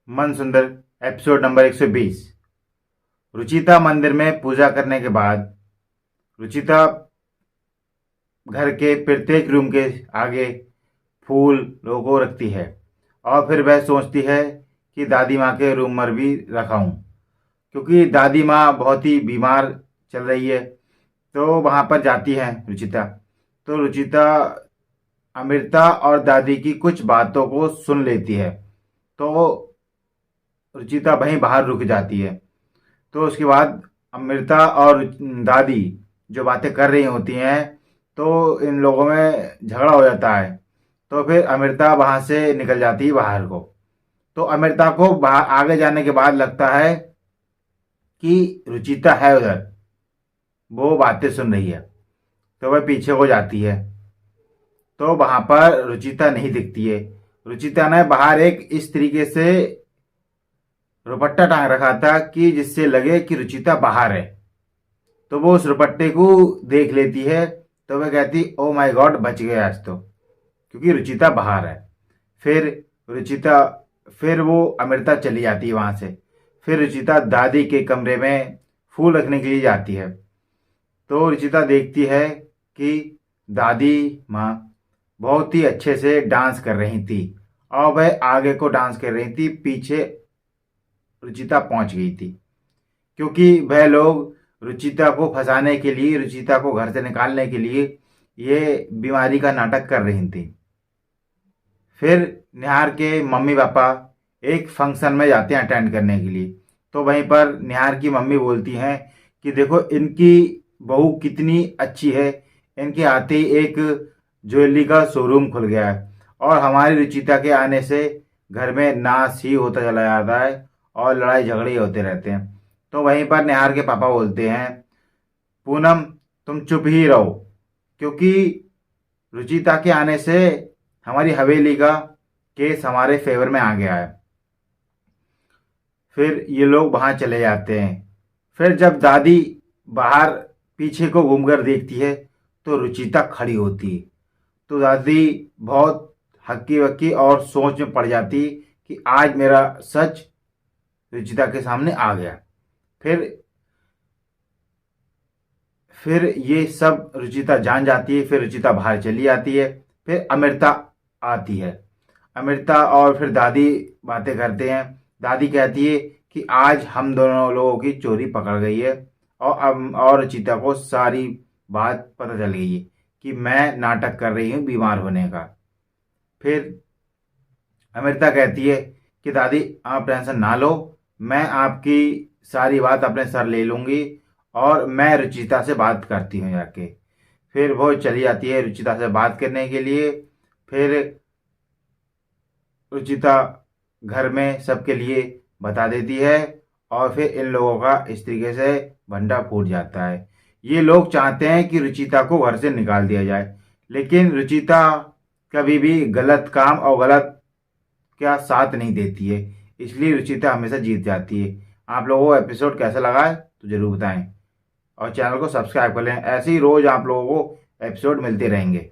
मन सुंदर episode number 120। Ruchita मंदिर में पूजा करने के बाद रुचिता घर के प्रत्येक रूम के आगे फूल लोगो रखती है और फिर वह सोचती है कि दादी माँ के रूम में भी रखाऊं, क्योंकि दादी माँ बहुत ही बीमार चल रही है। तो वहाँ पर जाती है रुचिता। तो रुचिता अमृता और दादी की कुछ बातों को सुन लेती है। तो रुचिता वहीं बाहर रुक जाती है। तो उसके बाद अमृता और दादी जो बातें कर रही होती हैं, तो इन लोगों में झगड़ा हो जाता है। तो फिर अमृता वहां से निकल जाती है बाहर को। तो अमृता को बाहर आगे जाने के बाद लगता है कि रुचिता है उधर, वो बातें सुन रही है। तो वह पीछे को जाती है, तो वहां पर रुचिता नहीं दिखती है। रुचिता ने बाहर एक इस तरीके से दुपट्टा टांग रखा था कि जिससे लगे कि रुचिता बाहर है। तो वो उस दुपट्टे को देख लेती है। तो वह कहती ओ माय गॉड, बच गए आज तो, क्योंकि रुचिता बाहर है। फिर रुचिता फिर वो अमृता चली जाती है वहां से। फिर रुचिता दादी के कमरे में फूल रखने के लिए जाती है। तो रुचिता देखती है कि दादी माँ बहुत ही अच्छे से डांस कर रही थी और वह आगे को डांस कर रही थी, पीछे रुचिता पहुंच गई थी, क्योंकि वह लोग रुचिता को फंसाने के लिए, रुचिता को घर से निकालने के लिए ये बीमारी का नाटक कर रही थी। फिर निहार के मम्मी पापा एक फंक्शन में जाते हैं अटेंड करने के लिए। तो वहीं पर निहार की मम्मी बोलती हैं कि देखो इनकी बहू कितनी अच्छी है, इनके आते ही एक ज्वेलरी का शोरूम खुल गया है और हमारी रुचिता के आने से घर में नाश ही होता चला जाता है और लड़ाई झगड़े होते रहते हैं। तो वहीं पर निहार के पापा बोलते हैं पूनम तुम चुप ही रहो, क्योंकि रुचिता के आने से हमारी हवेली का केस हमारे फेवर में आ गया है। फिर ये लोग वहां चले जाते हैं। फिर जब दादी बाहर पीछे को घूमकर देखती है तो रुचिता खड़ी होती है। तो दादी बहुत हक्की वक्की और सोच में पड़ जाती कि आज मेरा सच रुचिता के सामने आ गया। फिर फिर ये सब रुचिता जान जाती है। फिर रुचिता बाहर चली जाती है। फिर अमृता आती है। अमृता और फिर दादी बातें करते हैं। दादी कहती है कि आज हम दोनों लोगों की चोरी पकड़ गई है और रुचिता को सारी बात पता चल गई है कि मैं नाटक कर रही हूँ बीमार होने का। फिर अमृता कहती है कि दादी आप टेंशन ना लो, मैं आपकी सारी बात अपने सर ले लूंगी और मैं रुचिता से बात करती हूँ जाके। फिर वो चली जाती है रुचिता से बात करने के लिए। फिर रुचिता घर में सबके लिए बता देती है और फिर इन लोगों का इस तरीके से भंडा फूट जाता है। ये लोग चाहते हैं कि रुचिता को घर से निकाल दिया जाए, लेकिन रुचिता कभी भी गलत काम और गलत का साथ नहीं देती है, इसलिए रुचिता हमेशा जीत जाती है। आप लोगों को एपिसोड कैसा लगा है तो जरूर बताएं और चैनल को सब्सक्राइब कर लें। ऐसे ही रोज आप लोगों को एपिसोड मिलते रहेंगे।